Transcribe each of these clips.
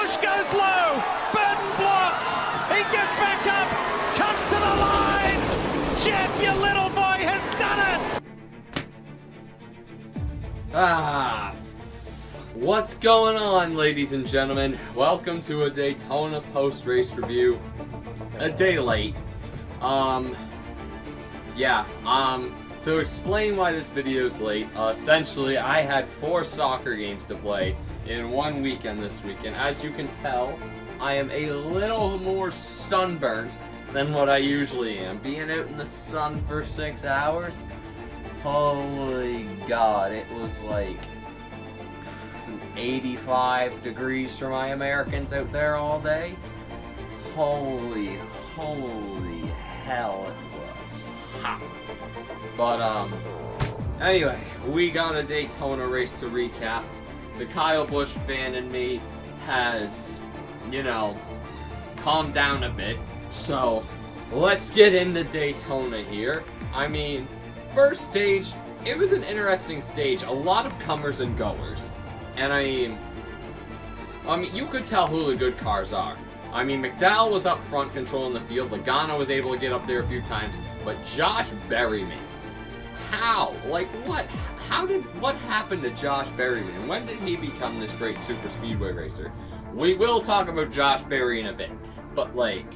Busch goes low. Burton blocks. He gets back up. Comes to the line. Jeff, your little boy, has done it. What's going on, ladies and gentlemen? Welcome to a Daytona post-race review. A day late. To explain why this video's late, essentially I had 4 soccer games to play in one weekend this weekend. As you can tell, I am a little more sunburnt than what I usually am. Being out in the sun for 6 hours, holy God, it was like 85 degrees for my Americans out there all day. Holy hell, it was hot. But, anyway, we got a Daytona race to recap. The Kyle Busch fan in me has, calmed down a bit. So, let's get into Daytona here. I mean, first stage, it was an interesting stage. A lot of comers and goers. And I mean, you could tell who the good cars are. I mean, McDowell was up front controlling the field. Logano was able to get up there a few times. But Josh Berryman, how? Like, what? What happened to Josh Berryman? When did he become this great super speedway racer? We will talk about Josh Berry in a bit. But, like,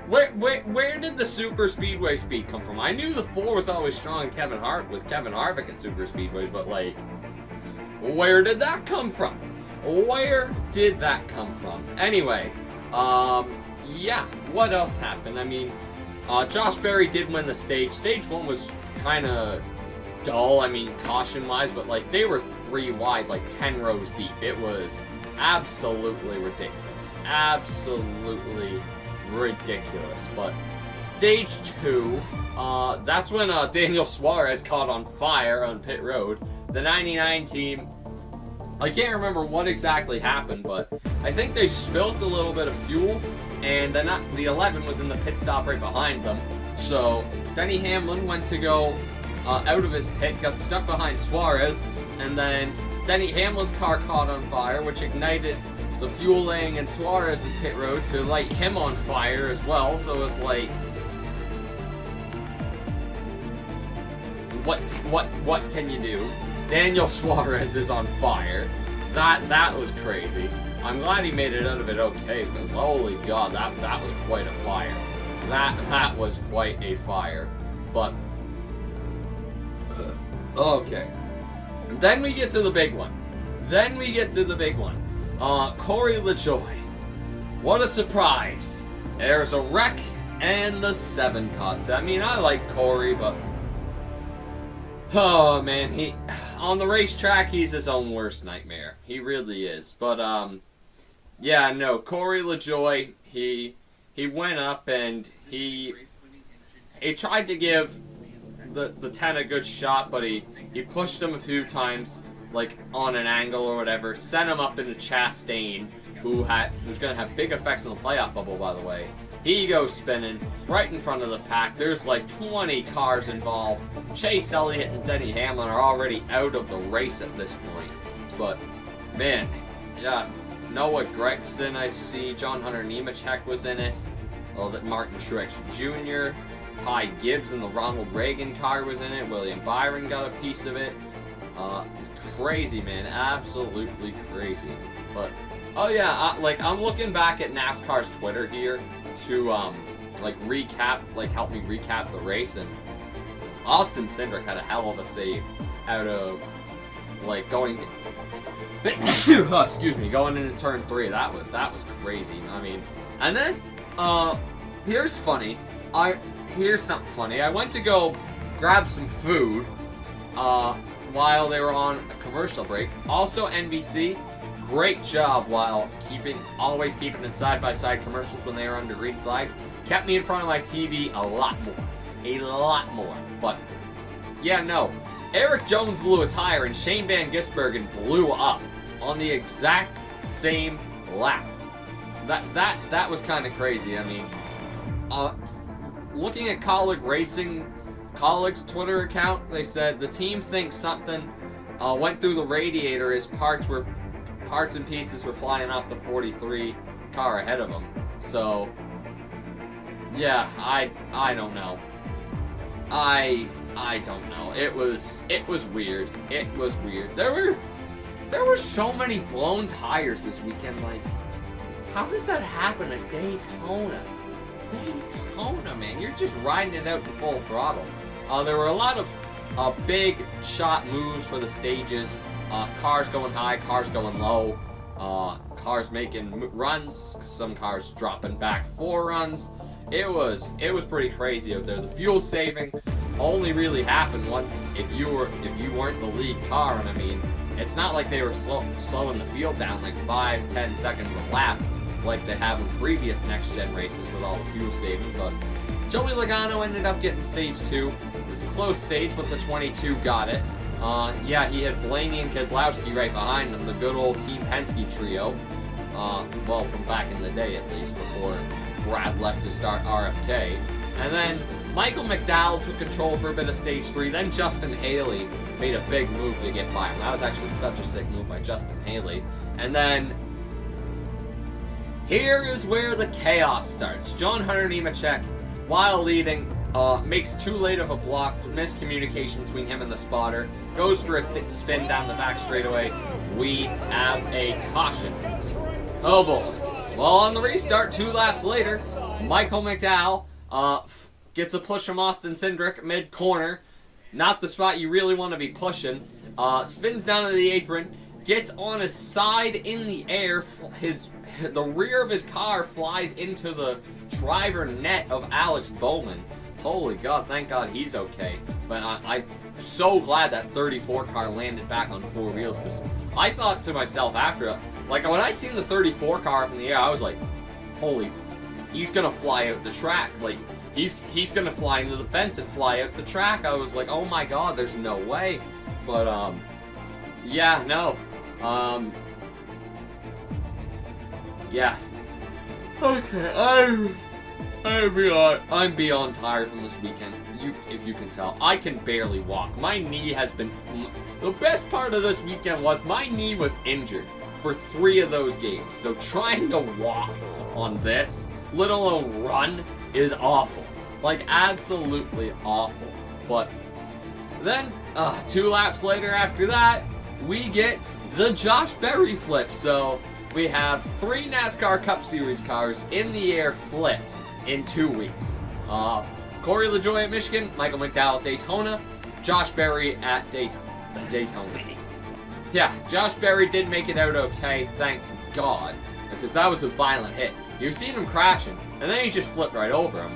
where did the super speedway speed come from? I knew the 4 was always strong with Kevin Harvick at super speedways, but, like, where did that come from? Where did that come from? Anyway, yeah, what else happened? I mean, Josh Berry did win the stage. Stage 1 was kind of dull, I mean, caution-wise, but, like, they were 3 wide, like, 10 rows deep. It was absolutely ridiculous. Absolutely ridiculous. But stage 2, that's when Daniel Suarez caught on fire on pit road. The 99 team, I can't remember what exactly happened, but I think they spilt a little bit of fuel, and the 11 was in the pit stop right behind them. So Denny Hamlin went to go out of his pit, got stuck behind Suarez, and then Denny Hamlin's car caught on fire, which ignited the fuel laying in Suarez's pit road to light him on fire as well. So it's like, what can you do? Daniel Suarez is on fire. That was crazy. I'm glad he made it out of it okay, because holy God, that was quite a fire. That was quite a fire. But okay. Then we get to the big one. Corey LaJoie. What a surprise. There's a wreck and the 7 cost. I mean, I like Corey, but oh man, he on the racetrack he's his own worst nightmare. He really is. But yeah, no, Corey LaJoie, he went up and he tried to give the 10 a good shot, but he pushed him a few times, like on an angle or whatever, sent him up into Chastain, who's gonna have big effects on the playoff bubble, by the way. He goes spinning right in front of the pack. There's like 20 cars involved. Chase Elliott and Denny Hamlin are already out of the race at this point. But man, yeah, Noah Gragson, I see. John Hunter Nemechek was in it. That Martin Truex Jr., Ty Gibbs and the Ronald Reagan car was in it. William Byron got a piece of it. It's crazy, man. Absolutely crazy. But oh yeah, I'm looking back at NASCAR's Twitter here to help me recap the race, and Austin Cindric had a hell of a save out of going going into turn 3. That was crazy. I mean, and then here's something funny. I went to go grab some food while they were on a commercial break. Also, NBC, great job while always keeping it side-by-side commercials when they were under green flag. Kept me in front of my TV a lot more. But yeah, no, Eric Jones blew a tire and Shane Van Gisbergen blew up on the exact same lap. That was kind of crazy. I mean, looking at Colleague's Twitter account, they said the team thinks something went through the radiator as parts were parts and pieces were flying off the 43 car ahead of him. So, yeah, I don't know. I don't know. It was weird. It was weird. There were so many blown tires this weekend. Like, how does that happen at Daytona? Daytona, man. You're just riding it out in full throttle. There were a lot of big shot moves for the stages. Cars going high, cars going low. Cars making runs. Some cars dropping back for runs. It was pretty crazy out there. The fuel saving only really happened if you weren't the lead car, and I mean, it's not like they were slowing the field down like 5-10 seconds a lap like they have in previous next gen races with all the fuel saving. But Joey Logano ended up getting stage 2. It was a close stage, but the 22 got it. Yeah, he had Blaney and Keselowski right behind him, the good old Team Penske trio. Well, from back in the day at least, before Brad left to start RFK. And then Michael McDowell took control for a bit of stage 3. Then Justin Haley made a big move to get by him. That was actually such a sick move by Justin Haley. And then here is where the chaos starts. John Hunter Nemechek, while leading, makes too late of a block, miscommunication between him and the spotter, goes for a spin down the back straightaway. We have a caution. Oh boy. Well, on the restart, 2 laps later, Michael McDowell gets a push from Austin Cindric mid-corner. Not the spot you really want to be pushing. Spins down to the apron, gets on his side in the air. The rear of his car flies into the driver net of Alex Bowman. Holy God, thank God he's okay. But I'm so glad that 34 car landed back on 4 wheels, because I thought to myself after, like when I seen the 34 car up in the air, I was like, holy, he's gonna fly out the track. Like, he's gonna fly into the fence and fly out the track. I was like, oh my God, there's no way. But, yeah, no. Yeah. Okay, I'm beyond tired from this weekend. If you can tell, I can barely walk. My knee has been. The best part of this weekend was my knee was injured for 3 of those games. So trying to walk on this, let alone run, is awful. Like, absolutely awful. But then, 2 laps later after that, we get the Josh Berry flip. So we have 3 NASCAR Cup Series cars in the air flipped in 2 weeks. Corey LaJoie at Michigan, Michael McDowell at Daytona, Josh Berry at Daytona. Yeah, Josh Berry did make it out okay, thank God, because that was a violent hit. You've seen him crashing, and then he just flipped right over him.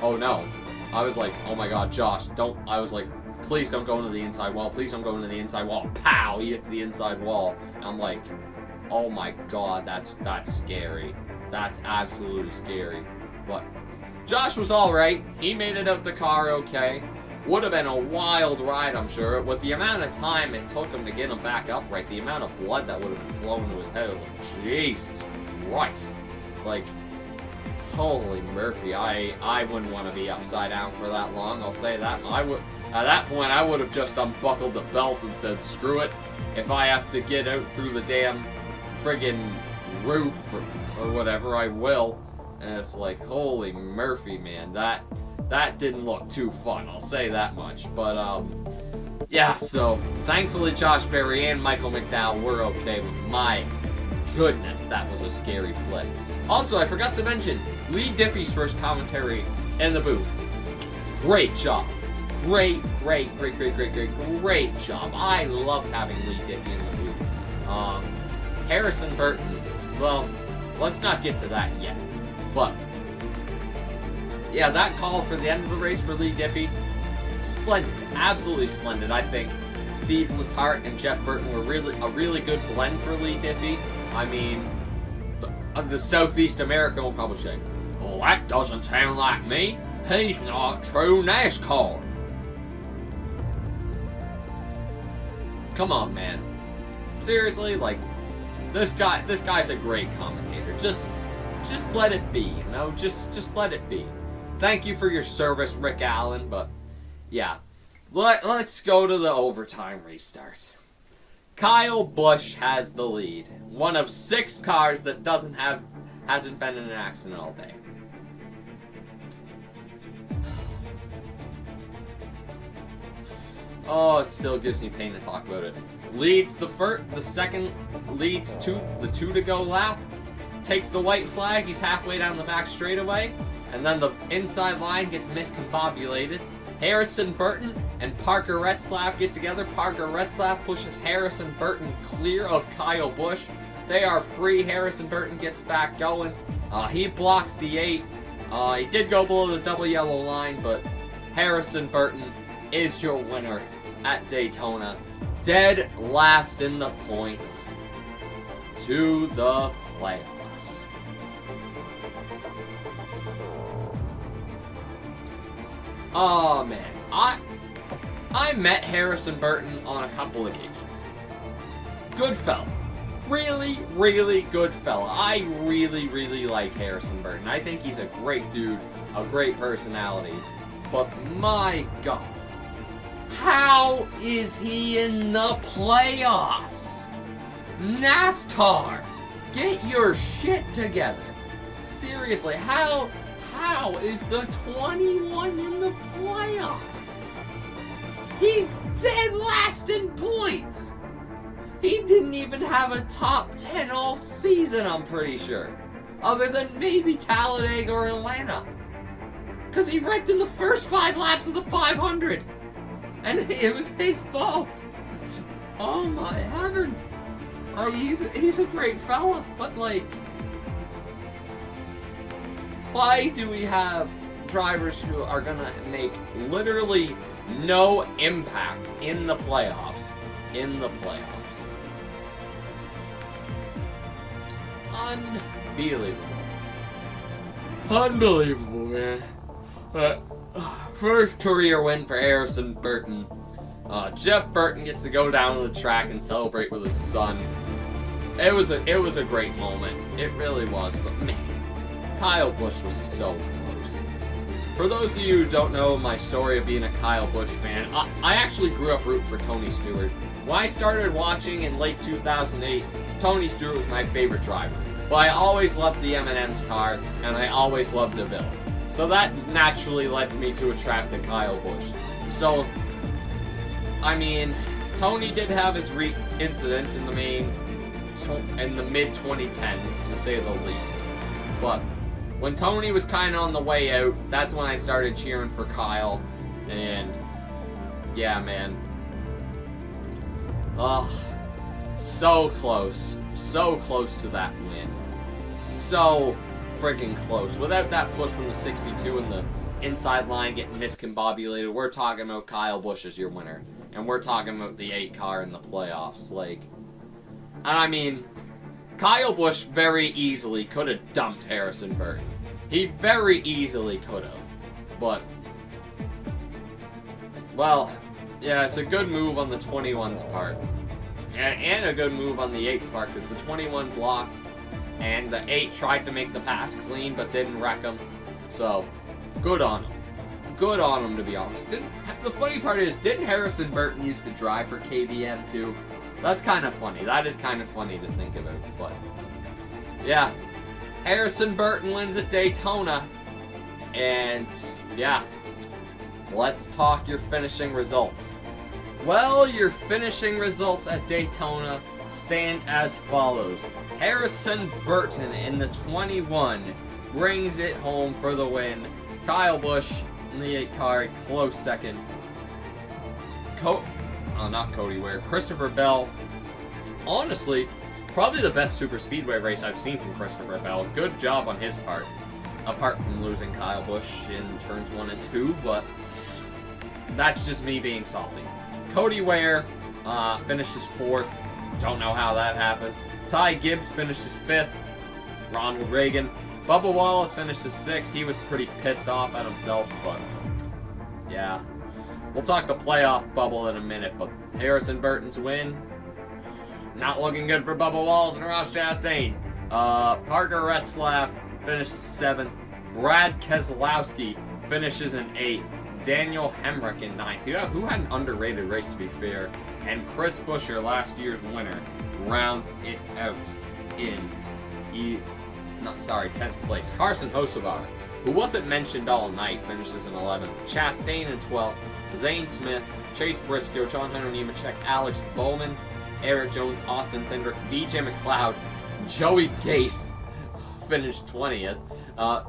Oh no. I was like, oh my God, Josh, don't. I was like, please don't go into the inside wall. Please don't go into the inside wall. Pow! He hits the inside wall. And I'm like, oh my God, that's scary. That's absolutely scary. But Josh was all right. He made it out the car okay. Would have been a wild ride, I'm sure. With the amount of time it took him to get him back upright, the amount of blood that would have been flowing to his head, I was like, Jesus Christ. Like, holy Murphy, I wouldn't want to be upside down for that long, I'll say that. At that point, I would have just unbuckled the belt and said, screw it. If I have to get out through the damn friggin' roof or whatever, I will. And it's like, holy Murphy, man, that didn't look too fun, I'll say that much. But, yeah, so thankfully Josh Berry and Michael McDowell were okay, but my goodness, that was a scary flip. Also, I forgot to mention, Lee Diffie's first commentary in the booth. Great job. Great job. I love having Lee Diffie in the booth. Harrison Burton, well, let's not get to that yet. But, yeah, that call for the end of the race for Lee Diffie, splendid. Absolutely splendid. I think Steve Letarte and Jeff Burton were a really good blend for Lee Diffie. I mean, the Southeast American will probably say, well, that doesn't sound like me. He's not true NASCAR. Come on, man. Seriously, like, this guy's a great commentator. Just let it be, you know? Just let it be. Thank you for your service, Rick Allen, but yeah. Let's go to the overtime restarts. Kyle Busch has the lead. One of 6 cars that hasn't been in an accident all day. Oh, it still gives me pain to talk about it. Leads the second leads the 2 to go lap. Takes the white flag, he's halfway down the back straightaway, and then the inside line gets miscombobulated. Harrison Burton and Parker Retzlaff get together. Parker Retzlaff pushes Harrison Burton clear of Kyle Busch. They are free. Harrison Burton gets back going. He blocks the 8. He did go below the double yellow line, but Harrison Burton is your winner at Daytona. Dead last in the points to the playoffs. Oh man, I met Harrison Burton on a couple occasions. Good fella. Really, really good fella. I really, really like Harrison Burton. I think he's a great dude, a great personality. But my God, how is he in the playoffs? NASCAR, get your shit together. Seriously, how is the 21 in the playoffs? He's dead last in points. He didn't even have a top 10 all season, I'm pretty sure. Other than maybe Talladega or Atlanta. Because he wrecked in the first 5 laps of the 500. And it was his fault. Oh my heavens. He's a great fella, but like, why do we have drivers who are gonna make literally no impact in the playoffs? Unbelievable, man. First career win for Harrison Burton. Jeff Burton gets to go down to the track and celebrate with his son. It was a great moment. It really was, but man, Kyle Busch was so close. For those of you who don't know my story of being a Kyle Busch fan, I actually grew up rooting for Tony Stewart. When I started watching in late 2008, Tony Stewart was my favorite driver. But I always loved the M&M's car, and I always loved DeVille. So that naturally led me to attract to Kyle Busch. So, I mean, Tony did have his incidents in the mid-2010s, to say the least. But when Tony was kind of on the way out, that's when I started cheering for Kyle. And, yeah, man. So close. So close to that win. So friggin' close. Without that push from the 62 and the inside line getting miscombobulated, we're talking about Kyle Busch as your winner. And we're talking about the 8 car in the playoffs. Like, and I mean, Kyle Busch very easily could have dumped Harrison Burton. He very easily could have. But, well, yeah, it's a good move on the 21's part. And a good move on the 8's part, because the 21 blocked, and the 8 tried to make the pass clean, but didn't wreck him. So, good on him. Good on him, to be honest. The funny part is, didn't Harrison Burton used to drive for KBM too? That's kind of funny. That is kind of funny to think about, but yeah. Harrison Burton wins at Daytona, and yeah, let's talk your finishing results. Well, your finishing results at Daytona stand as follows. Harrison Burton in the 21 brings it home for the win. Kyle Busch in the 8 car, close second. Not Cody Ware. Christopher Bell. Honestly, probably the best super speedway race I've seen from Christopher Bell. Good job on his part. Apart from losing Kyle Busch in turns 1 and 2, but that's just me being salty. Cody Ware finishes 4th. Don't know how that happened. Ty Gibbs finishes 5th. Ronald Reagan. Bubba Wallace finishes 6th. He was pretty pissed off at himself, but yeah. We'll talk the playoff bubble in a minute, but Harrison Burton's win. Not looking good for Bubba Wallace and Ross Chastain. Parker Retzlaff finishes 7th. Brad Keselowski finishes in 8th. Daniel Hemrick in 9th. Who had an underrated race, to be fair. And Chris Buescher, last year's winner, rounds it out in 10th place. Carson Hocevar, who wasn't mentioned all night, finishes in 11th. Chastain in 12th. Zane Smith, Chase Briscoe, John Henry Nemechek, Alex Bowman, Eric Jones, Austin Cindric, BJ McLeod, Joey Gase finished 20th.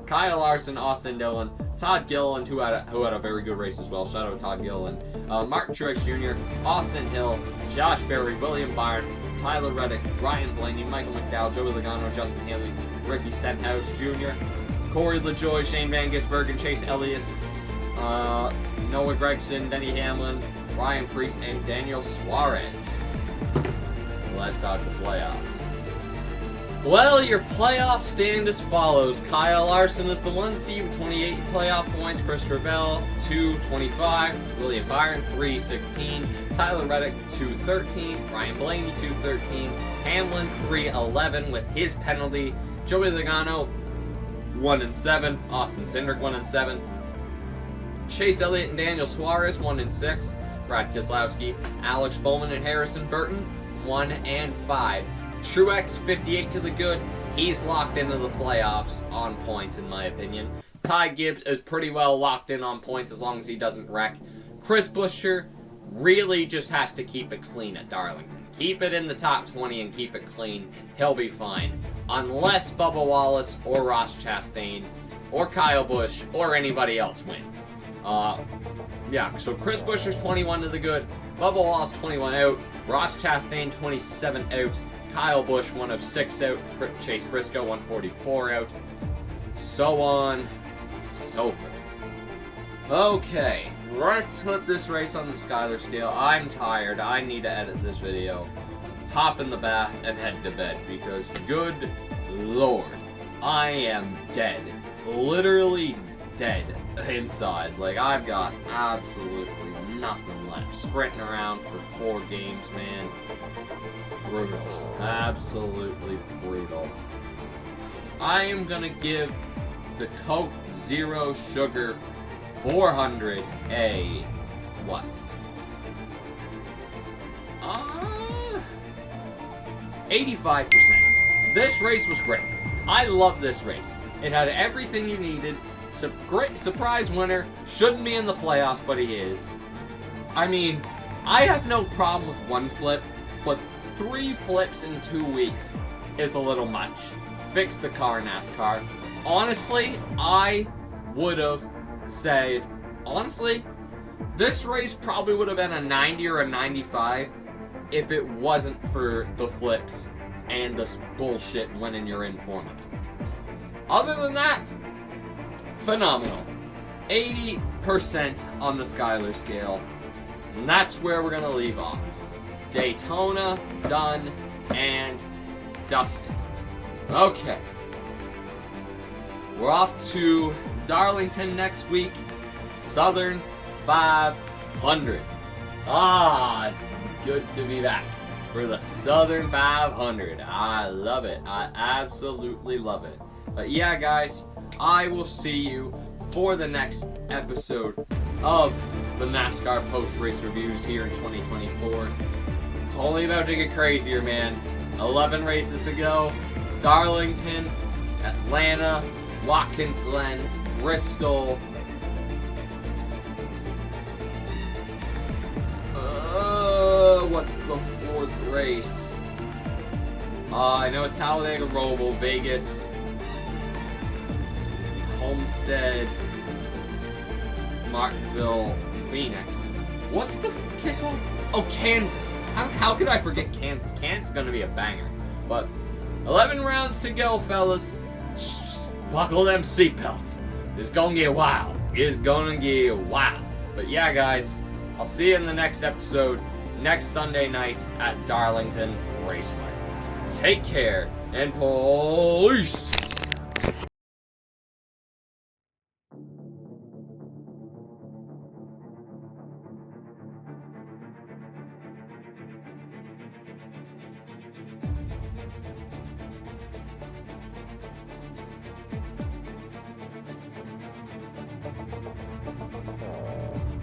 Kyle Larson, Austin Dillon, Todd Gilliland, who had a very good race as well. Shout out to Todd Gilliland. Martin Truex Jr., Austin Hill, Josh Berry, William Byron, Tyler Reddick, Ryan Blaney, Michael McDowell, Joey Logano, Justin Haley, Ricky Stenhouse Jr., Corey LaJoie, Shane Van Gisbergen, Chase Elliott, Noah Gregson, Denny Hamlin, Ryan Preece, and Daniel Suarez. Let's talk the playoffs. Well, your playoff stand as follows. Kyle Larson is the 1 seed with 28 playoff points. Christopher Bell, 225. William Byron, 316. Tyler Reddick, 213. Ryan Blaney, 213. Hamlin, 311 with his penalty. Joey Logano, 1-7. Austin Cindric, 1-7. Chase Elliott and Daniel Suarez, 1-6. Brad Keselowski, Alex Bowman, and Harrison Burton, 1-5. Truex, 58 to the good. He's locked into the playoffs on points, in my opinion. Ty Gibbs is pretty well locked in on points as long as he doesn't wreck. Chris Buescher really just has to keep it clean at Darlington. Keep it in the top 20 and keep it clean. He'll be fine. Unless Bubba Wallace or Ross Chastain or Kyle Busch or anybody else win. Yeah, so Chris Buescher's 21 to the good. Bubba Wallace 21 out. Ross Chastain 27 out. Kyle Busch 106 out. Chase Briscoe 144 out. So on, so forth. Okay, let's put this race on the Skyler scale. I'm tired. I need to edit this video. Hop in the bath and head to bed because good lord, I am dead. Literally dead inside. Like, I've got absolutely nothing left. Sprinting around for 4 games, man. Brutal. Absolutely brutal. I am gonna give the Coke Zero Sugar 400 a what? 85%. This race was great. I love this race. It had everything you needed. Great surprise winner. Shouldn't be in the playoffs, but he is. I mean, I have no problem with 1 flip, but 3 flips in 2 weeks is a little much. Fix the car, NASCAR. Honestly, I would have said, this race probably would have been a 90 or a 95 if it wasn't for the flips and this bullshit when you're in format. Other than that, phenomenal. 80% on the Skyler scale. And that's where we're going to leave off. Daytona, done, and dusted. Okay. We're off to Darlington next week. Southern 500. It's good to be back for the Southern 500. I love it. I absolutely love it. But yeah, guys, I will see you for the next episode of the NASCAR post-race reviews here in 2024. It's only about to get crazier, man. 11 races to go. Darlington, Atlanta, Watkins Glen, Bristol. What's the 4th race? I know it's Talladega, Roval, Vegas, Homestead, Martinsville, Phoenix. What's the kickoff? Oh, Kansas. How could I forget Kansas? Kansas is going to be a banger. But 11 rounds to go, fellas. Buckle them seatbelts. It's going to get wild. It's going to get wild. But yeah, guys, I'll see you in the next episode next Sunday night at Darlington Raceway. Take care and peace.